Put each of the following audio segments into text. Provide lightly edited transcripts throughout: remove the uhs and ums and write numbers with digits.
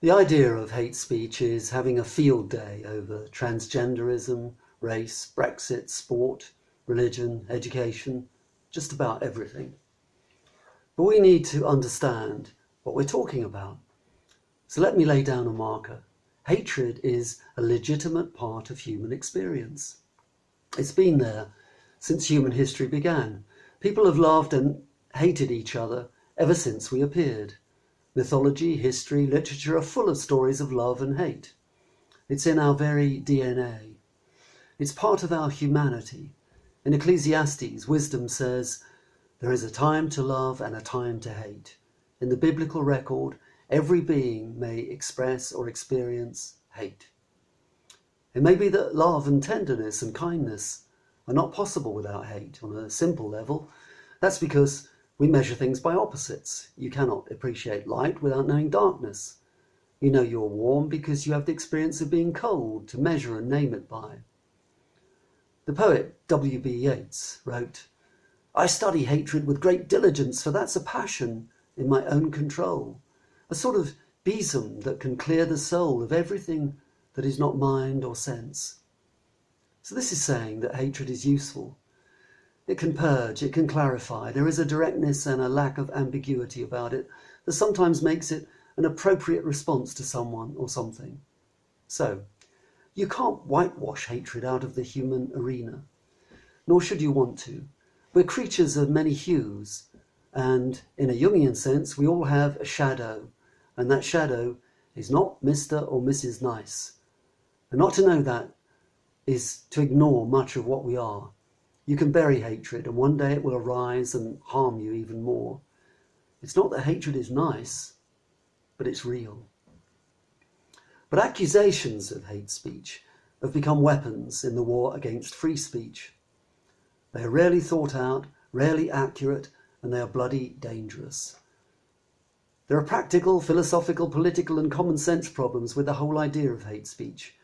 The idea of hate speech is having a field day over transgenderism, race, Brexit, sport, religion, education, just about everything. But we need to understand what we're talking about. So let me lay down a marker. Hatred is a legitimate part of human experience. It's been there since human history began. People have loved and hated each other ever since we appeared. Mythology, history, literature are full of stories of love and hate. It's in our very DNA. It's part of our humanity. In Ecclesiastes, wisdom says, there is a time to love and a time to hate. In the biblical record, every being may express or experience hate. It may be that love and tenderness and kindness are not possible without hate on a simple level. That's because we measure things by opposites. You cannot appreciate light without knowing darkness. You know you're warm because you have the experience of being cold to measure and name it by. The poet W.B. Yeats wrote, I study hatred with great diligence, for that's a passion in my own control, a sort of besom that can clear the soul of everything that is not mind or sense. So this is saying that hatred is useful. It can purge, it can clarify. There is a directness and a lack of ambiguity about it that sometimes makes it an appropriate response to someone or something. So, you can't whitewash hatred out of the human arena, nor should you want to. We're creatures of many hues, and in a Jungian sense, we all have a shadow, and that shadow is not Mr. or Mrs. Nice. And not to know that is to ignore much of what we are. You can bury hatred, and one day it will arise and harm you even more. It's not that hatred is nice, but it's real. But accusations of hate speech have become weapons in the war against free speech. They are rarely thought out, rarely accurate, and they are bloody dangerous. There are practical, philosophical, political, and common sense problems with the whole idea of hate speech.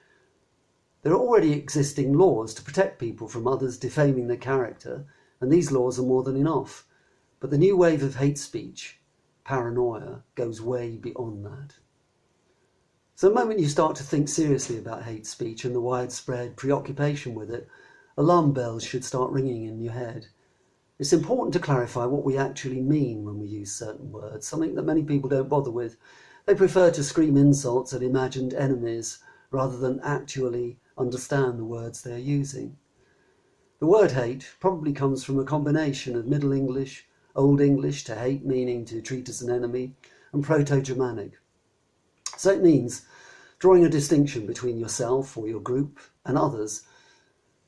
There are already existing laws to protect people from others defaming their character, and these laws are more than enough. But the new wave of hate speech, paranoia, goes way beyond that. So the moment you start to think seriously about hate speech and the widespread preoccupation with it, alarm bells should start ringing in your head. It's important to clarify what we actually mean when we use certain words, something that many people don't bother with. They prefer to scream insults at imagined enemies rather than actually understand the words they're using. The word hate probably comes from a combination of Middle English, Old English to hate meaning to treat as an enemy, and Proto-Germanic. So it means drawing a distinction between yourself or your group and others,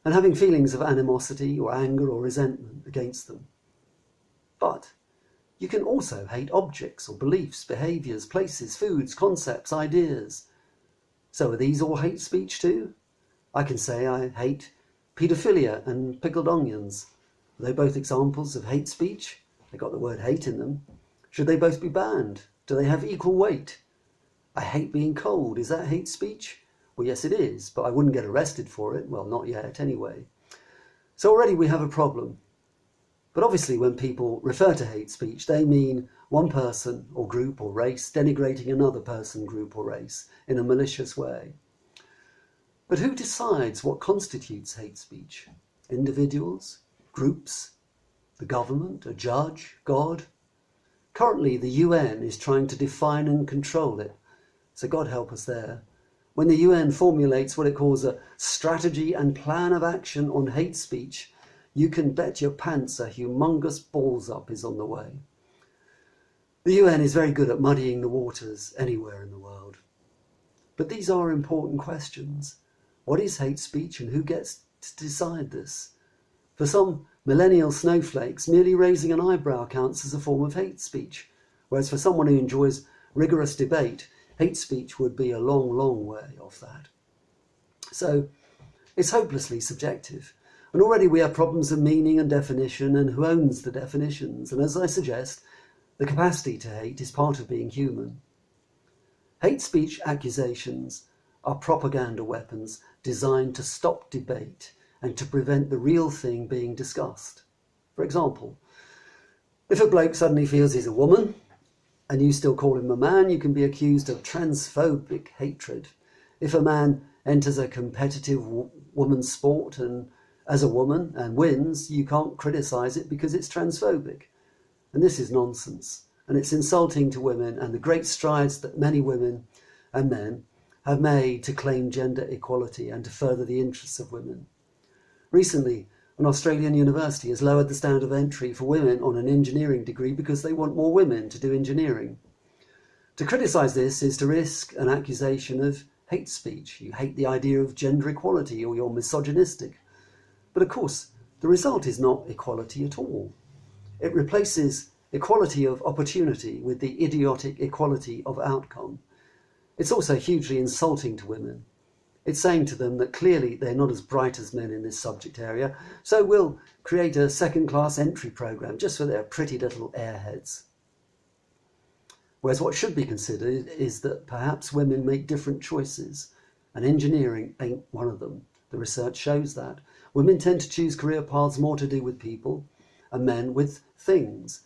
and having feelings of animosity or anger or resentment against them. But you can also hate objects or beliefs, behaviours, places, foods, concepts, ideas. So are these all hate speech too? I can say I hate paedophilia and pickled onions. Are they both examples of hate speech? They got the word hate in them. Should they both be banned? Do they have equal weight? I hate being cold. Is that hate speech? Well, yes, it is, but I wouldn't get arrested for it. Well, not yet, anyway. So already we have a problem. But obviously when people refer to hate speech, they mean one person or group or race denigrating another person, group or race in a malicious way. But who decides what constitutes hate speech? Individuals? Groups? The government? A judge? God? Currently, the UN is trying to define and control it. So God help us there. When the UN formulates what it calls a strategy and plan of action on hate speech, you can bet your pants a humongous balls up is on the way. The UN is very good at muddying the waters anywhere in the world. But these are important questions. What is hate speech and who gets to decide this? For some millennial snowflakes, merely raising an eyebrow counts as a form of hate speech, whereas for someone who enjoys rigorous debate, hate speech would be a long, long way off that. So it's hopelessly subjective. And already we have problems of meaning and definition and who owns the definitions. And as I suggest, the capacity to hate is part of being human. Hate speech accusations are propaganda weapons designed to stop debate and to prevent the real thing being discussed. For example, if a bloke suddenly feels he's a woman and you still call him a man, you can be accused of transphobic hatred. If a man enters a competitive women's sport and as a woman and wins, you can't criticize it because it's transphobic. And this is nonsense. And it's insulting to women and the great strides that many women and men have made to claim gender equality and to further the interests of women. Recently, an Australian university has lowered the standard of entry for women on an engineering degree because they want more women to do engineering. To criticise this is to risk an accusation of hate speech. You hate the idea of gender equality, or you're misogynistic. But of course, the result is not equality at all. It replaces equality of opportunity with the idiotic equality of outcome. It's also hugely insulting to women. It's saying to them that clearly they're not as bright as men in this subject area, so we'll create a second-class entry program just for their pretty little airheads. Whereas what should be considered is that perhaps women make different choices, and engineering ain't one of them. The research shows that. Women tend to choose career paths more to do with people, and men with things.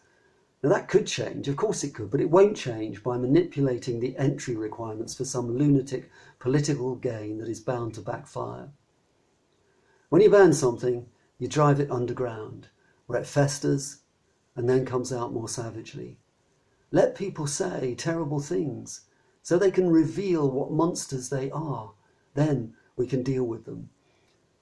Now that could change, of course it could, but it won't change by manipulating the entry requirements for some lunatic political gain that is bound to backfire. When you ban something, you drive it underground, where it festers and then comes out more savagely. Let people say terrible things so they can reveal what monsters they are. Then we can deal with them.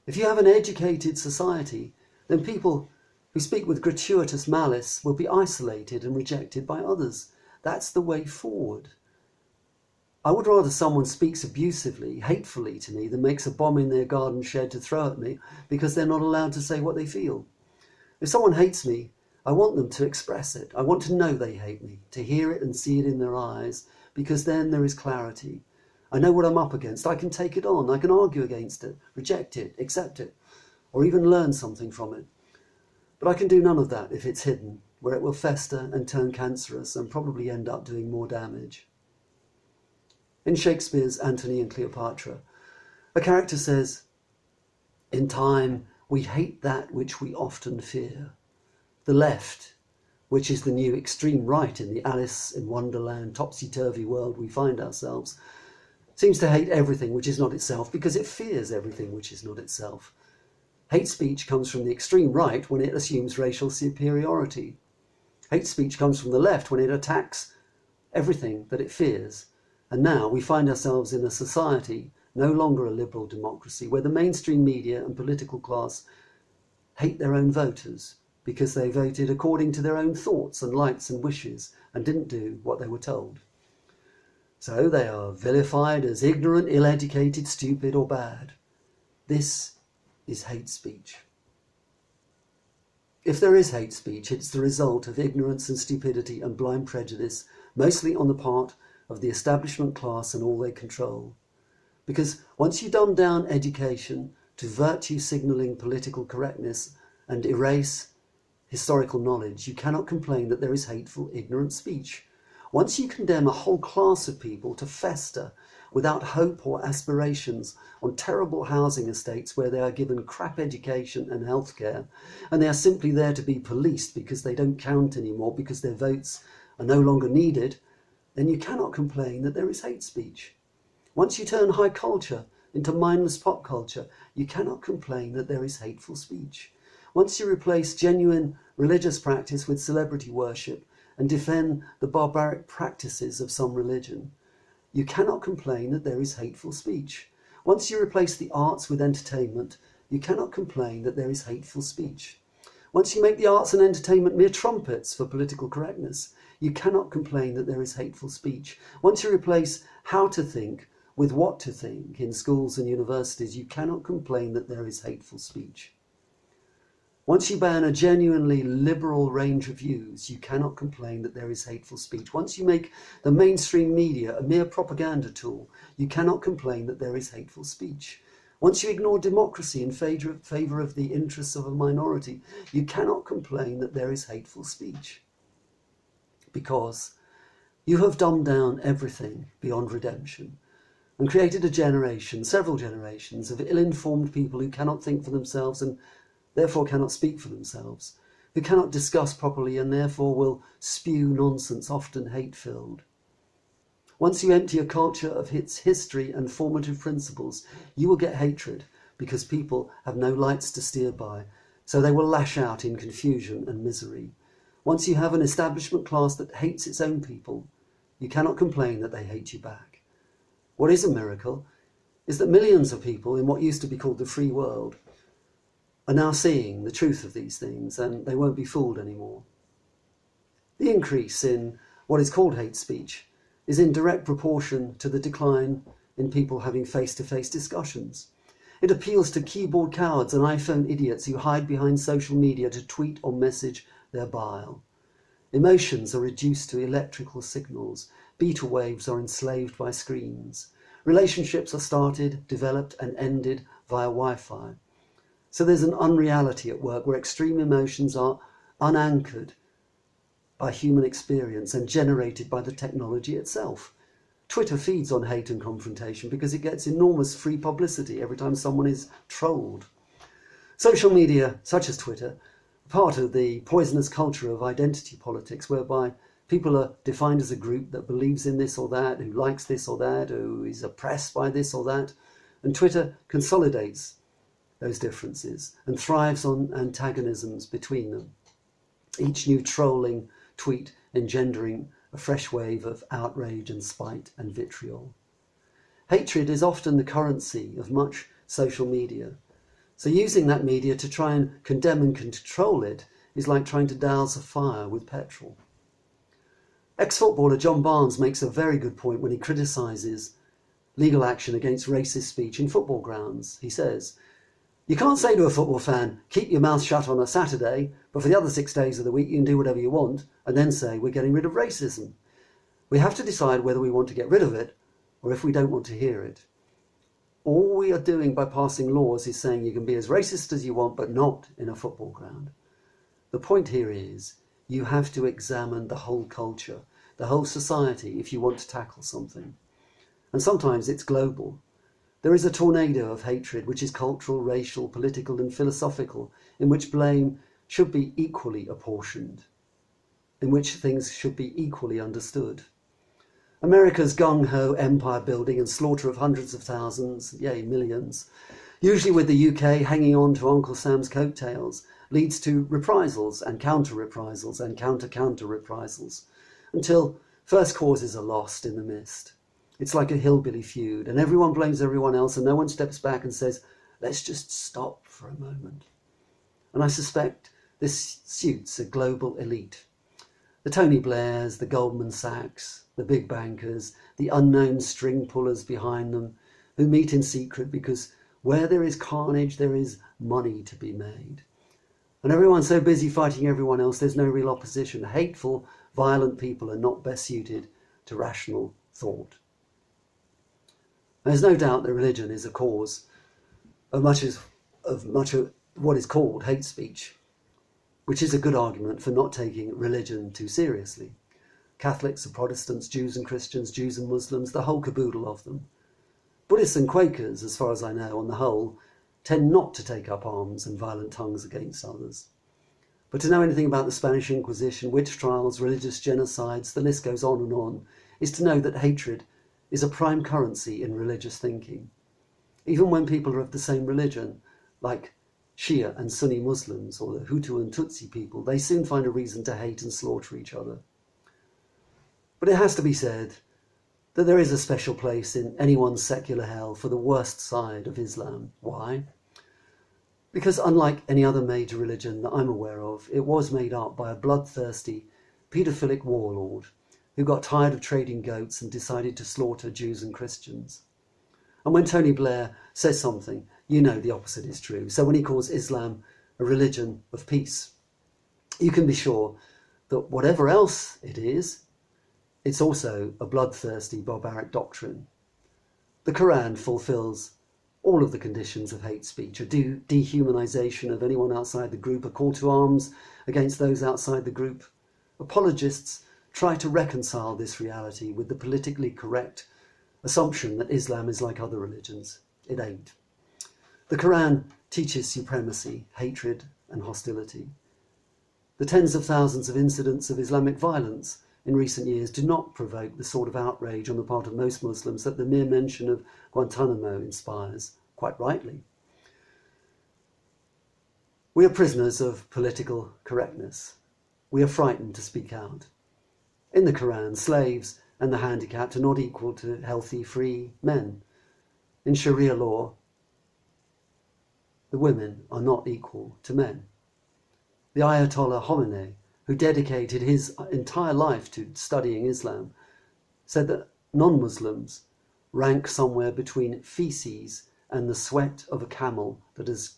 If you have an educated society, then people who speak with gratuitous malice will be isolated and rejected by others. That's the way forward. I would rather someone speaks abusively, hatefully to me than makes a bomb in their garden shed to throw at me because they're not allowed to say what they feel. If someone hates me, I want them to express it. I want to know they hate me, to hear it and see it in their eyes, because then there is clarity. I know what I'm up against. I can take it on. I can argue against it, reject it, accept it, or even learn something from it. But I can do none of that if it's hidden, where it will fester and turn cancerous and probably end up doing more damage. In Shakespeare's Antony and Cleopatra, a character says, "In time we hate that which we often fear." The left, which is the new extreme right in the Alice in Wonderland topsy-turvy world we find ourselves, seems to hate everything which is not itself because it fears everything which is not itself. Hate speech comes from the extreme right when it assumes racial superiority. Hate speech comes from the left when it attacks everything that it fears. And now we find ourselves in a society, no longer a liberal democracy, where the mainstream media and political class hate their own voters because they voted according to their own thoughts and likes and wishes and didn't do what they were told. So they are vilified as ignorant, ill-educated, stupid or bad. This is hate speech. If there is hate speech, it's the result of ignorance and stupidity and blind prejudice, mostly on the part of the establishment class and all they control. Because once you dumb down education to virtue signalling political correctness and erase historical knowledge, you cannot complain that there is hateful, ignorant speech. Once you condemn a whole class of people to fester without hope or aspirations on terrible housing estates where they are given crap education and healthcare, and they are simply there to be policed because they don't count anymore, because their votes are no longer needed, then you cannot complain that there is hate speech. Once you turn high culture into mindless pop culture, you cannot complain that there is hateful speech. Once you replace genuine religious practice with celebrity worship and defend the barbaric practices of some religion, you cannot complain that there is hateful speech. Once you replace the arts with entertainment, you cannot complain that there is hateful speech. Once you make the arts and entertainment mere trumpets for political correctness, you cannot complain that there is hateful speech. Once you replace how to think with what to think in schools and universities, you cannot complain that there is hateful speech. Once you ban a genuinely liberal range of views, you cannot complain that there is hateful speech. Once you make the mainstream media a mere propaganda tool, you cannot complain that there is hateful speech. Once you ignore democracy in favour of the interests of a minority, you cannot complain that there is hateful speech. Because you have dumbed down everything beyond redemption and created a generation, several generations, of ill-informed people who cannot think for themselves and therefore cannot speak for themselves. who cannot discuss properly and therefore will spew nonsense, often hate-filled. Once you empty a culture of its history and formative principles, you will get hatred, because people have no lights to steer by, so they will lash out in confusion and misery. Once you have an establishment class that hates its own people, you cannot complain that they hate you back. What is a miracle is that millions of people in what used to be called the free world are now seeing the truth of these things, and they won't be fooled anymore. The increase in what is called hate speech is in direct proportion to the decline in people having face-to-face discussions. It appeals to keyboard cowards and iPhone idiots who hide behind social media to tweet or message their bile. Emotions are reduced to electrical signals. Beta waves are enslaved by screens. Relationships are started, developed, and ended via Wi-Fi. So there's an unreality at work where extreme emotions are unanchored by human experience and generated by the technology itself. Twitter feeds on hate and confrontation because it gets enormous free publicity every time someone is trolled. Social media, such as Twitter, are part of the poisonous culture of identity politics, whereby people are defined as a group that believes in this or that, who likes this or that, who is oppressed by this or that. And Twitter consolidates those differences and thrives on antagonisms between them. Each new trolling tweet engendering a fresh wave of outrage and spite and vitriol. Hatred is often the currency of much social media. So using that media to try and condemn and control it is like trying to douse a fire with petrol. Ex-footballer John Barnes makes a very good point when he criticises legal action against racist speech in football grounds. He says, "You can't say to a football fan, keep your mouth shut on a Saturday, but for the other 6 days of the week you can do whatever you want, and then say we're getting rid of racism. We have to decide whether we want to get rid of it or if we don't want to hear it. All we are doing by passing laws is saying you can be as racist as you want, but not in a football ground." The point here is you have to examine the whole culture, the whole society, if you want to tackle something. And sometimes it's global. There is a tornado of hatred which is cultural, racial, political, and philosophical, in which blame should be equally apportioned, in which things should be equally understood. America's gung-ho empire building and slaughter of hundreds of thousands, yea, millions, usually with the UK hanging on to Uncle Sam's coattails, leads to reprisals and counter-reprisals and counter-counter-reprisals, until first causes are lost in the mist. It's like a hillbilly feud, and everyone blames everyone else, and no one steps back and says, let's just stop for a moment. And I suspect this suits a global elite. The Tony Blairs, the Goldman Sachs, the big bankers, the unknown string pullers behind them, who meet in secret because where there is carnage, there is money to be made. And everyone's so busy fighting everyone else, there's no real opposition. Hateful, violent people are not best suited to rational thought. There's no doubt that religion is a cause of much of what is called hate speech, which is a good argument for not taking religion too seriously. Catholics and Protestants, Jews and Christians, Jews and Muslims, the whole caboodle of them. Buddhists and Quakers, as far as I know, on the whole, tend not to take up arms and violent tongues against others. But to know anything about the Spanish Inquisition, witch trials, religious genocides, the list goes on, is to know that hatred is a prime currency in religious thinking. Even when people are of the same religion, like Shia and Sunni Muslims, or the Hutu and Tutsi people, they soon find a reason to hate and slaughter each other. But it has to be said that there is a special place in anyone's secular hell for the worst side of Islam. Why? Because unlike any other major religion that I'm aware of, it was made up by a bloodthirsty, paedophilic warlord who got tired of trading goats and decided to slaughter Jews and Christians. And when Tony Blair says something, you know the opposite is true. So when he calls Islam a religion of peace, you can be sure that whatever else it is, it's also a bloodthirsty, barbaric doctrine. The Quran fulfills all of the conditions of hate speech: a dehumanization of anyone outside the group, a call to arms against those outside the group. Apologists try to reconcile this reality with the politically correct assumption that Islam is like other religions. It ain't. The Quran teaches supremacy, hatred, and hostility. The tens of thousands of incidents of Islamic violence in recent years do not provoke the sort of outrage on the part of most Muslims that the mere mention of Guantanamo inspires, quite rightly. We are prisoners of political correctness. We are frightened to speak out. In the Quran, slaves and the handicapped are not equal to healthy, free men. In Sharia law, the women are not equal to men. The Ayatollah Khomeini, who dedicated his entire life to studying Islam, said that non-Muslims rank somewhere between feces and the sweat of a camel that has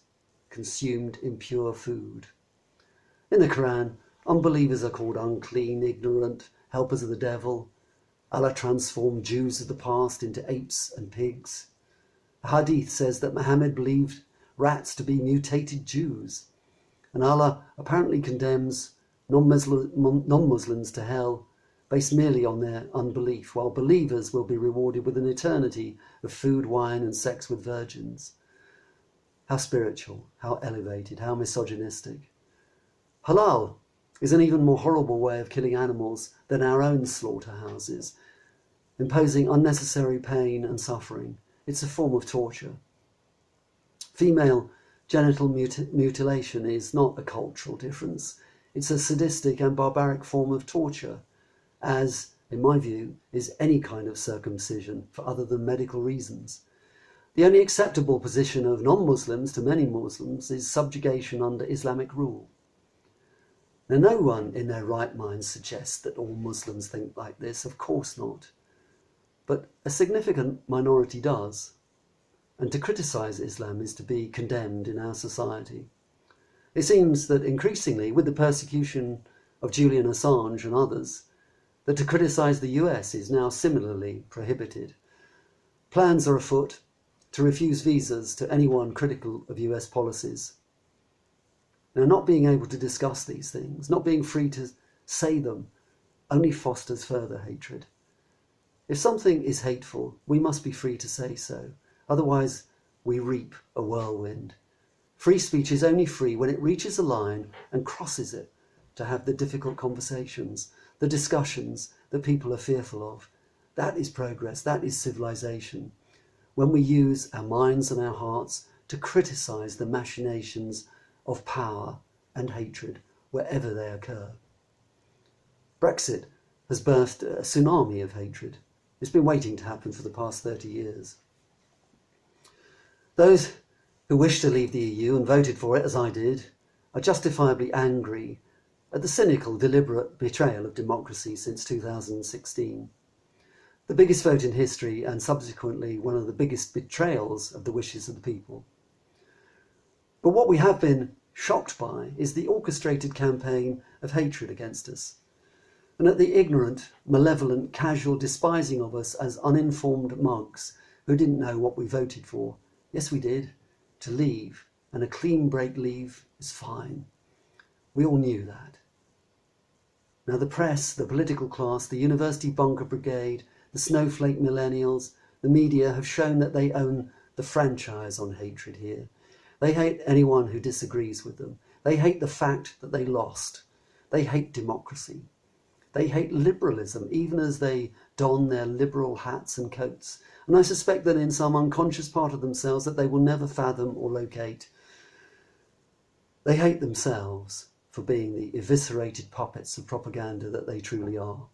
consumed impure food. In the Quran, unbelievers are called unclean, ignorant, helpers of the devil. Allah transformed Jews of the past into apes and pigs. A hadith says that Muhammad believed rats to be mutated Jews, and Allah apparently condemns non-Muslims to hell based merely on their unbelief, while believers will be rewarded with an eternity of food, wine, and sex with virgins. How spiritual, how elevated, how misogynistic. Halal is an even more horrible way of killing animals than our own slaughterhouses, imposing unnecessary pain and suffering. It's a form of torture. Female genital mutilation is not a cultural difference. It's a sadistic and barbaric form of torture, as, in my view, is any kind of circumcision for other than medical reasons. The only acceptable position of non-Muslims to many Muslims is subjugation under Islamic rule. Now, no one in their right mind suggests that all Muslims think like this, of course not. But a significant minority does, and to criticize Islam is to be condemned in our society. It seems that increasingly, with the persecution of Julian Assange and others, that to criticize the US is now similarly prohibited. Plans are afoot to refuse visas to anyone critical of US policies. Now, not being able to discuss these things, not being free to say them, only fosters further hatred. If something is hateful, we must be free to say so. Otherwise, we reap a whirlwind. Free speech is only free when it reaches a line and crosses it to have the difficult conversations, the discussions that people are fearful of. That is progress, that is civilization. When we use our minds and our hearts to criticize the machinations of power and hatred wherever they occur. Brexit has birthed a tsunami of hatred. It's been waiting to happen for the past 30 years. Those who wish to leave the EU and voted for it, as I did, are justifiably angry at the cynical, deliberate betrayal of democracy since 2016. The biggest vote in history and subsequently one of the biggest betrayals of the wishes of the people. But what we have been shocked by is the orchestrated campaign of hatred against us, and at the ignorant, malevolent, casual despising of us as uninformed mugs who didn't know what we voted for. Yes, we did. To leave, and a clean break leave is fine. We all knew that. Now the press, the political class, the university bunker brigade, the snowflake millennials, the media have shown that they own the franchise on hatred here. They hate anyone who disagrees with them. They hate the fact that they lost. They hate democracy. They hate liberalism, even as they don their liberal hats and coats. And I suspect that in some unconscious part of themselves that they will never fathom or locate. They hate themselves for being the eviscerated puppets of propaganda that they truly are.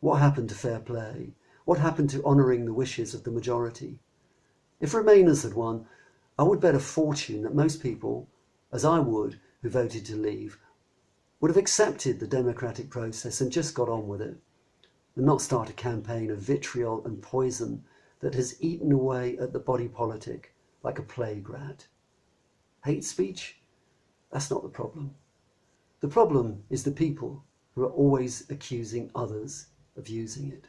What happened to fair play? What happened to honouring the wishes of the majority? If Remainers had won, I would bet a fortune that most people, as I would, who voted to leave, would have accepted the democratic process and just got on with it, and not start a campaign of vitriol and poison that has eaten away at the body politic like a plague rat. Hate speech? That's not the problem. The problem is the people who are always accusing others of using it.